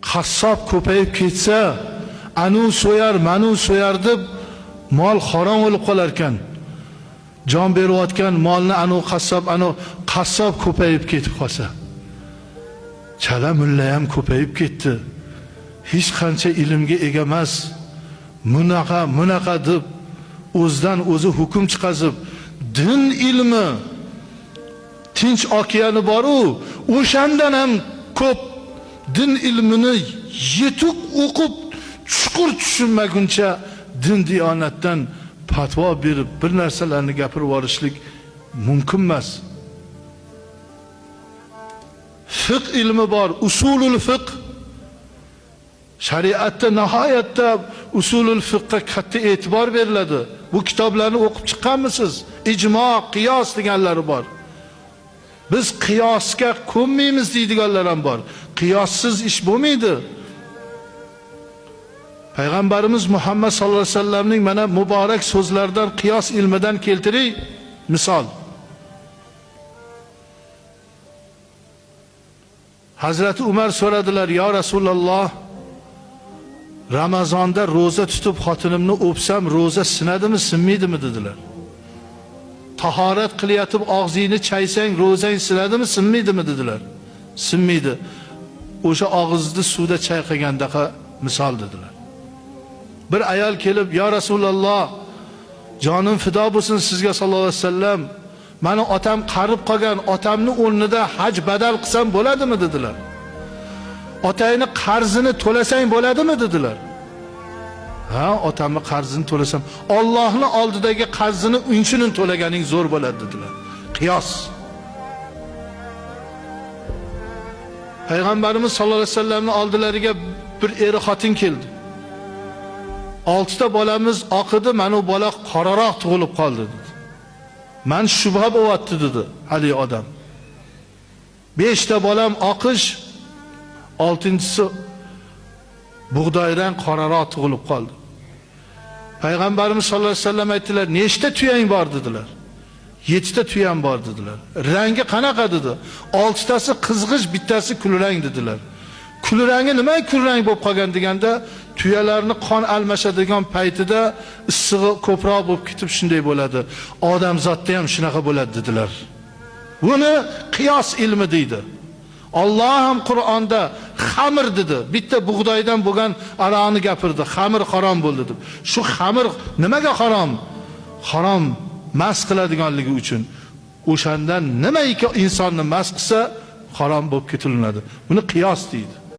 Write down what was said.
qassob ko'payib ketsa, anu so'yar, manu so'yar deb mol harom bo'lib qolar ekan. Jon berayotgan molni anu qassob ko'payib ketib qolsa. Chala mulla ham ko'payib ketdi. Hech qancha ilmga ega emas. Munaqa deb o'zidan o'zi hukm chiqazib, din ilmi tinch okeani bor-u, o'shandan ham ko'p din ilmini yetuk o'qib, chuqur tushunmaguncha din diyonatdan fatvo berib bir narsalarni gapirib yorishlik mumkin emas. Fiqh ilmi bor, usulul fiqh. Shariatda nihoyatda usulul fiqhga katta e'tibor beriladi. Bu kitoblarni o'qib chiqqanmisiz? Ijmo, qiyos deganlari bor. Biz qiyosga ko'nmaymiz deydiganlar ham bor. Qiyossiz ish bo'lmaydi. Payg'ambarimiz Muhammad sallallohu alayhi vasallamning mana muborak so'zlaridan qiyos ilmidan keltiray misol. Hazrati Umar so'radilar: "Ya Rasululloh, Ramazonda roza tutib xotinimni o'psam roza sinadimi, sinmaydimi?" dedilar. Tahorat qilyotib og'zingni chaysang rozang sinadimi, sinmaydimi dedilar. Sinmaydi. O'sha og'izni suvda chayqagandaqa misol dedilar. Bir ayol kelib: "Ya Rasululloh, jonim fido bo'lsin sizga sallallohu alayhi vasallam. Mani otam qarib qolgan, otamni o'rnida haj badal qilsam bo'ladimi?" dedilar. "Otangni qarzini to'lasang bo'ladimi?" dedilar. "Ha, otamni qarzini to'lasam, Allohning oldidagi qarzini unchinin to'laganing zo'r bo'ladi" dedilar. Qiyos. Payg'ambarimiz sallallohu alayhi vasallamning oldilariga bir eri xotin keldi. 6 ta bolamiz oqidi, mana bola qoraroq tug'ilib qoldi dedi. "Men shubha bo'lyapti" dedi hali odam. 5 ta bolam oqish, 6-inchisi bug'doydan qoraroq tug'ilib qoldi. Payg'ambarimiz sallallohu alayhi vasallam aytdilar: "Nechta tuyang bor?" dedilar. 7 ta tuyam bor dedilar. "Rangi qanaqa?" dedi. 6 tasi qizg'ish, bittasi kulrang dedilar. Kulrangi nima kulrang bo'lib qolgan deganda, tuyalarni qon almashadigan paytida issig'i ko'proq bo'lib ketib shunday bo'ladi. Odam zotda ham shunaqa bo'ladi dedilar. Buni qiyos ilmi deydi. Alloh ham Qur'onda xamir dedi. Bitta bug'doydan bo'lgan aroqni gapirdi. Xamir harom bo'ldi deb. Shu xamir nimaga harom? Harom mast qiladiganligi uchun. O'shandan nimaiki insonni mast qilsa harom bo'lib ketilinadi. Buni qiyos deydi.